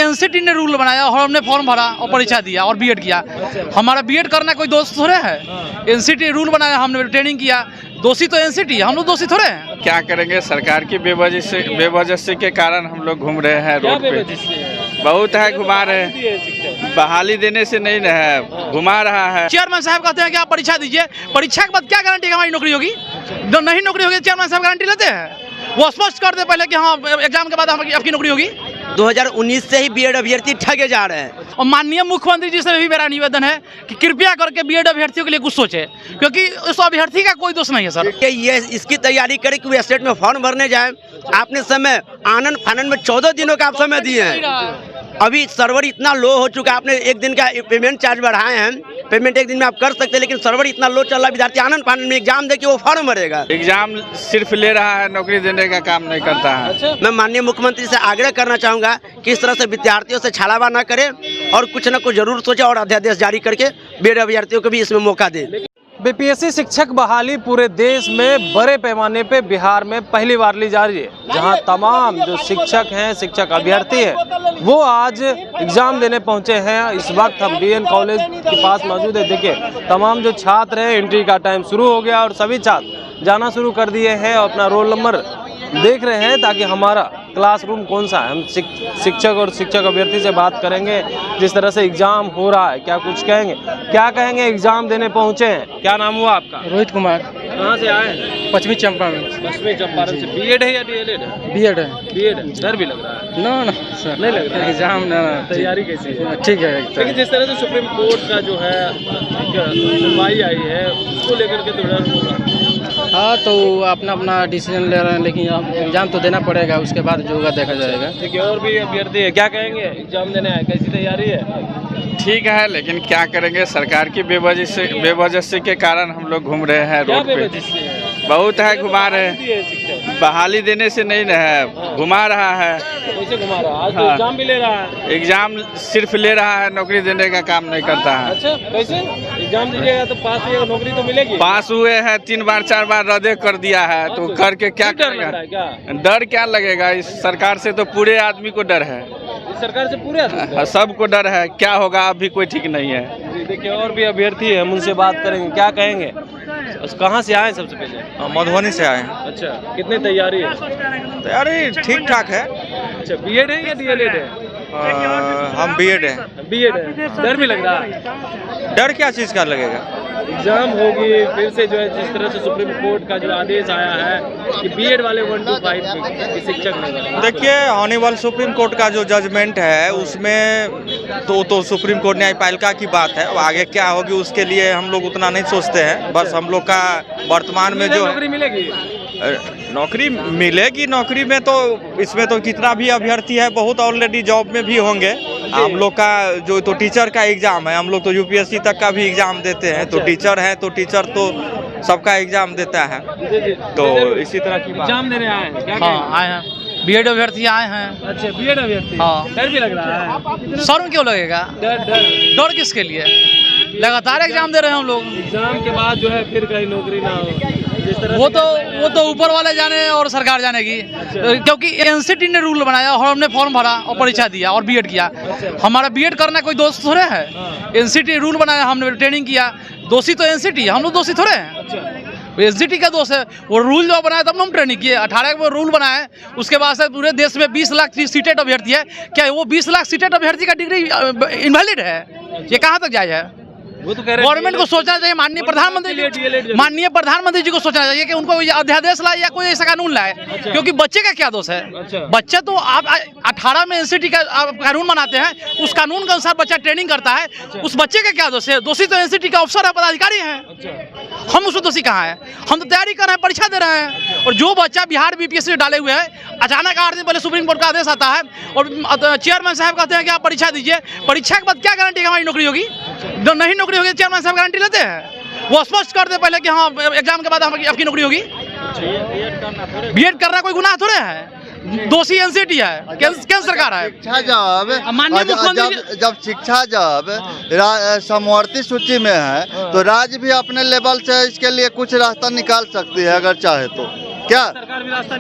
NCT ने rule बनाया और हमने फॉर्म भरा और परीक्षा दिया और बीएड किया। हमारा बीएड करना कोई दोस्त थोड़े है। एनसीटी रूल बनाया, हमने ट्रेनिंग किया। दोषी तो एनसीटी, हम लोग दोषी थोड़े हैं। क्या करेंगे, सरकार की बेवजह के कारण हम लोग घूम रहे हैं रोड पे। बहुत है, घुमा रहे हैं, बहाली देने से नहीं है, घुमा रहा है। चेयरमैन साहब कहते हैं कि आप परीक्षा दीजिए, परीक्षा के बाद क्या गारंटी हमारी नौकरी होगी? जो नहीं नौकरी होगी चेयरमैन साहब गारंटी लेते हैं? वो स्पष्ट कर दे पहले कि हाँ एग्जाम के बाद आपकी नौकरी होगी। 2019 से ही बीएड अभ्यर्थी ठगे जा रहे हैं। और माननीय मुख्यमंत्री जी से भी मेरा निवेदन है कि कृपया करके बीएड अभ्यर्थियों के लिए कुछ सोचे, क्योंकि उस अभ्यर्थी का कोई दोष नहीं है सर। ये इसकी तैयारी करें कि स्टेट में फॉर्म भरने जाए। आपने समय आनंद फानन में 14 दिनों का आप समय दिए हैं। अभी सर्वर इतना लो हो चुका है, आपने एक दिन का पेमेंट चार्ज बढ़ाए हैं। पेमेंट एक दिन में आप कर सकते हैं, लेकिन सर्वर इतना लो चल रहा है, विद्यार्थी आनंद फानन में एग्जाम दे के वो फॉर्म भरेगा। एग्जाम सिर्फ ले रहा है, नौकरी देने का काम नहीं करता है। मैं माननीय मुख्यमंत्री से आग्रह करना चाहूँगा कि इस तरह से विद्यार्थियों से छलावा न करें और कुछ न कुछ जरूर सोचे और अध्यादेश जारी करके बीएड अभ्यर्थियों को भी इसमें मौका दें। बीपीएससी शिक्षक बहाली पूरे देश में बड़े पैमाने पे बिहार में पहली बार ली जा रही है, जहां तमाम जो शिक्षक हैं, शिक्षक अभ्यर्थी हैं, वो आज एग्जाम देने पहुंचे हैं। इस वक्त हम बीएन कॉलेज के पास मौजूद है। देखिए तमाम जो छात्र हैं, एंट्री का टाइम शुरू हो गया और सभी छात्र जाना शुरू कर दिए हैं और अपना रोल नंबर देख रहे हैं ताकि हमारा क्लासरूम कौन सा है। हम शिक्षक और शिक्षक अभ्यर्थी से बात करेंगे, जिस तरह से एग्जाम हो रहा है क्या कुछ कहेंगे, क्या कहेंगे। एग्जाम देने पहुंचे हैं, क्या नाम हुआ आपका? रोहित कुमार। कहाँ से आए हैं? पश्चिमी चंपारण। पश्चिमी चंपारण से। बीएड है या डीएलएड है? बीएड है। बीएड है। डर भी लग रहा है? ना सर, नहीं लग रहा है। एग्जाम तैयारी कैसी है? ठीक है। लेकिन जिस तरह से सुप्रीम कोर्ट का जो है सुनवाई आई है, उसको लेकर के तो डर होगा। हाँ, तो अपना अपना डिसीजन ले रहे हैं, लेकिन एग्जाम तो देना पड़ेगा, उसके बाद जो होगा देखा जाएगा। देखिए और भी अभ्यर्थी है, क्या कहेंगे? एग्जाम देने आए, कैसी तैयारी है? ठीक है, लेकिन क्या करेंगे, सरकार की बेवजह के कारण हम लोग घूम रहे हैं रोड पे। बहुत है, घुमा रहे हैं, बहाली देने से नहीं है, घुमा रहा है। कैसे घुमा रहा है? आज तो एग्जाम भी ले रहा है। एग्जाम सिर्फ ले रहा है, नौकरी देने का काम नहीं करता है। अच्छा, कैसे? एग्जाम दीजिएगा तो पास होगा, नौकरी तो मिलेगी। पास हुए हैं 3 बार 4 बार रद्द कर दिया है, तो करके क्या करेगा? डर क्या लगेगा? इस सरकार से तो पूरे आदमी को डर है। इस सरकार से पूरे सबको डर है, क्या होगा अभी कोई ठीक नहीं है। देखिए और भी अभ्यर्थी है, हम उनसे बात करेंगे, क्या कहेंगे। कहाँ से आए सबसे पहले? मधुबनी से आए हैं। अच्छा, कितनी तैयारी है? तैयारी ठीक ठाक है। अच्छा, बीएड है या डीएलएड है? हम बीएड है। बीएड है। डर भी लग रहा है? डर क्या चीज़ का लगेगा? एग्जाम होगी फिर से जो है, जिस तरह से सुप्रीम कोर्ट का जो आदेश आया है कि बीएड वाले 1 to 5 के शिक्षक नहीं। देखिए ऑनेबल सुप्रीम कोर्ट का जो जजमेंट है उसमें तो सुप्रीम कोर्ट न्यायपालिका की बात है। आगे क्या होगी उसके लिए हम लोग उतना नहीं सोचते हैं। बस हम लोग का वर्तमान में जो नौकरी मिलेगी, नौकरी मिलेगी। नौकरी में तो इसमें तो कितना भी अभ्यर्थी है, बहुत ऑलरेडी जॉब में भी होंगे। हम लोग का जो तो टीचर का एग्जाम है, हम लोग तो यूपीएससी तक का भी एग्जाम देते हैं। तो टीचर है तो टीचर तो सबका एग्जाम देता है। तो इसी तरह की एग्जाम देने आए हैं? क्या हाँ, आए हैं, बीएड अभ्यर्थी आए हैं। अच्छा, बीएड अभ्यर्थी। हाँ। डर भी लग रहा है? सर क्यों लगेगा? डर किसके लिए? लगातार एग्जाम दे रहे हैं हम लोग। एग्जाम के बाद जो है फिर कहीं नौकरी ना हो, जिस तरह वो तो ऊपर वाले जाने और सरकार जानेगी। क्योंकि एनसीटी ने रूल बनाया और हमने फॉर्म भरा और परीक्षा दिया और बीएड किया। हमारा बीएड करना कोई दोस्त थोड़े है। एनसीटी रूल बनाया, हमने ट्रेनिंग किया। दोषी तो एनसीटी, हम लोग दोषी थोड़े हैं। एनसीटी का दोष है। वो रूल जो बनाया तब हम ट्रेनिंग किए। 18 को रूल बनाए, उसके बाद से पूरे देश में 20 लाख सीटेड अभ्यर्थी है। क्या वो 20 लाख सीटेड अभ्यर्थी का डिग्री इनवैलिड है? ये कहाँ तक जायज है? वो तो कह रहे गवर्नमेंट को सोचना चाहिए, माननीय प्रधानमंत्री जी को सोचना चाहिए कि उनको अध्यादेश लाए या कोई ऐसा कानून लाए। क्योंकि बच्चे का क्या दोष है? बच्चा तो आप 18 में एनसीटी का आप कानून बनाते हैं, उस कानून के अनुसार बच्चा ट्रेनिंग करता है। उस बच्चे का क्या दोष है? दोषी तो एनसीटी का अफसर है, पदाधिकारी है। हम उसको दोषी कहाँ है? हम तो तैयारी कर रहे हैं, परीक्षा दे रहे हैं। और जो बच्चा बिहार बीपीएससी डाले हुए है, अचानक 8 दिन पहले सुप्रीम कोर्ट का आदेश आता है और चेयरमैन साहब कहते हैं कि आप परीक्षा दीजिए, परीक्षा के बाद क्या गारंटी हमारी नौकरी होगी? जो नहीं नौकरी होगी चेयरमैन साहब गारंटी लेते हैं? वो स्पष्ट कर दे पहले कि हाँ एग्जाम के बाद आपकी नौकरी होगी। बीएड करना कोई गुनाह थोड़े है। दोषी एनसीटी है, केंद्र सरकार है। शिक्षा जब माननीय मुख्यमंत्री जब शिक्षा जब समवर्ती सूची में है तो राज्य भी अपने लेवल से इसके लिए कुछ रास्ता निकाल सकती है अगर चाहे तो। क्या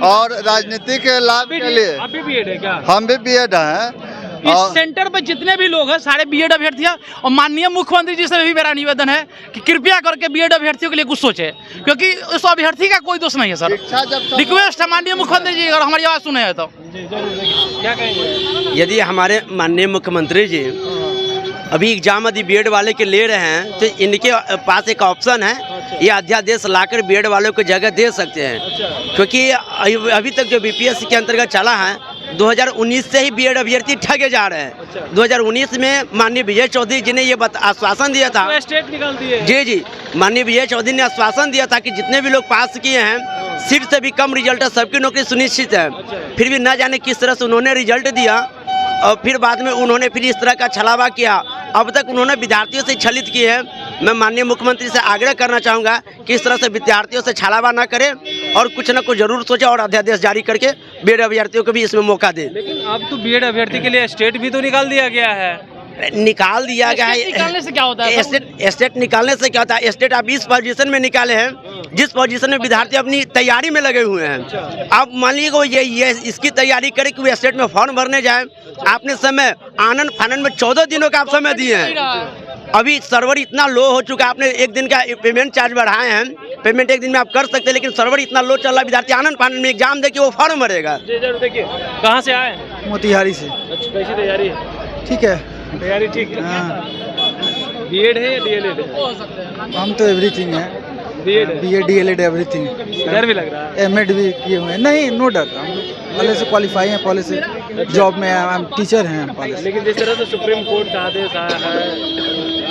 और राजनीति के लाभ के लिए आप भी बीएड है क्या? हम भी बीएड हैं। इस सेंटर पे जितने भी लोग हैं सारे बीएड अभ्यर्थी हैं और माननीय मुख्यमंत्री जी से भी मेरा निवेदन है कि कृपया करके बीएड अभ्यर्थियों के लिए कुछ सोचे, क्योंकि उस अभ्यर्थी का कोई दोष नहीं है सर। रिक्वेस्ट है माननीय मुख्यमंत्री जी, अगर हमारी आवाज़ सुने हैं तो। क्या कहेंगे? यदि हमारे माननीय मुख्यमंत्री जी अभी एग्जाम यदि बीएड वाले के ले रहे हैं तो इनके पास एक ऑप्शन है, ये अध्यादेश लाकर बीएड वालों को जगह दे सकते हैं, क्योंकि अभी तक जो बीपीएससी के अंतर्गत चला है 2019 से ही बीएड अभ्यर्थी ठगे जा रहे हैं। 2019 में माननीय विजय चौधरी जी ने ये आश्वासन दिया था, स्टेट निकाल दिए। जी माननीय विजय चौधरी ने आश्वासन दिया था कि जितने भी लोग पास किए हैं सीट से भी कम रिजल्ट है, सबकी नौकरी सुनिश्चित है। फिर भी न जाने किस तरह से उन्होंने रिजल्ट दिया और फिर बाद में उन्होंने फिर इस तरह का छलावा किया। अब तक उन्होंने विद्यार्थियों से छलित किए हैं। मैं माननीय मुख्यमंत्री से आग्रह करना चाहूँगा कि इस तरह से विद्यार्थियों से छलावा ना करें और कुछ न कुछ जरूर सोचे और अध्यादेश जारी करके बीएड अभ्यर्थियों को भी इसमें मौका दें। लेकिन अब तो बीएड अभ्यर्थी के लिए स्टेट भी तो निकाल दिया गया है। निकाल दिया गया है। निकालने से क्या होता है? स्टेट निकालने से क्या होता है? स्टेट आप इस पोजीशन में निकाले हैं जिस पोजीशन में विद्यार्थी अपनी तैयारी में लगे हुए हैं। आप मान लीजिए ये इसकी तैयारी करे कि वो स्टेट में फॉर्म भरने जाए, आपने समय आनन फानन में 14 दिनों का आप समय दिए हैं। अभी सर्वर इतना लो हो चुका है, आपने एक दिन का पेमेंट चार्ज बढ़ाए हैं, पेमेंट एक दिन में आप कर सकते हैं, लेकिन सर्वर इतना लो चल रहा है, विद्यार्थी आनंद फानन में एग्जाम दे के वो फॉर्म भरेगा। देखिए कहाँ से आए? मोतिहारी से। अच्छा, कैसी तैयारी है? ठीक है, तैयारी ठीक है। हाँ। बीएड है या डीएलएड है? हम तो एवरीथिंग है, बीएड है। B Ed D El Ed everything. डर भी लग रहा है? एमएड भी किए हुए हैं। नहीं, नो डर, हम पहले से क्वालिफाई हैं, पहले से जॉब में हैं, हम टीचर हैं पहले से। लेकिन जिस तरह से सुप्रीम कोर्ट का आदेश आया है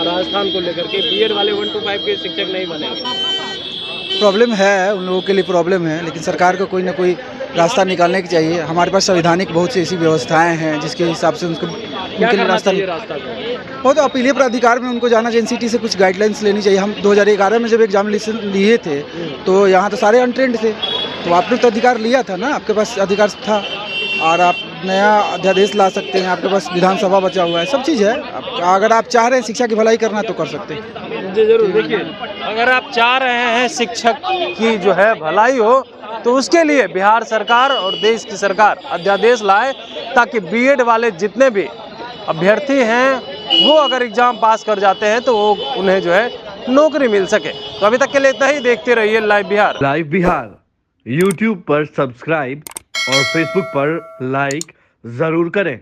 राजस्थान को लेकर के, बीएड वाले 1 to 5 के शिक्षक नहीं बनेंगे। प्रॉब्लम है, उन लोगों के लिए प्रॉब्लम है, लेकिन सरकार को कोई ना कोई रास्ता निकालने की चाहिए। हमारे पास संवैधानिक बहुत सी ऐसी व्यवस्थाएं हैं जिसके हिसाब से उनके लिए रास्ता वो तो अपीलीय प्राधिकार में उनको जाना चाहिए। एनसीटी से कुछ गाइडलाइंस लेनी चाहिए। हम 2011 में जब एग्जामिनेशन लिए थे तो यहाँ तो सारे अनट्रेंड थे, तो आपने तो अधिकार लिया था ना, आपके पास अधिकार था और आप नया अध्यादेश ला सकते हैं, आपके पास विधानसभा बचा हुआ है, सब चीज़ है। अगर आप चाह रहे हैं शिक्षा की भलाई करना तो कर सकते हैं। जी जरूर। देखिए अगर आप चाह रहे हैं शिक्षक की जो है भलाई हो तो उसके लिए बिहार सरकार और देश की सरकार अध्यादेश लाए ताकि बीएड वाले जितने भी अभ्यर्थी हैं वो अगर एग्जाम पास कर जाते हैं तो वो उन्हें जो है नौकरी मिल सके। तो अभी तक के लिए इतना ही। देखते रहिए live Bihar. Live Bihar YouTube पर सब्सक्राइब और फेसबुक पर लाइक जरूर करें।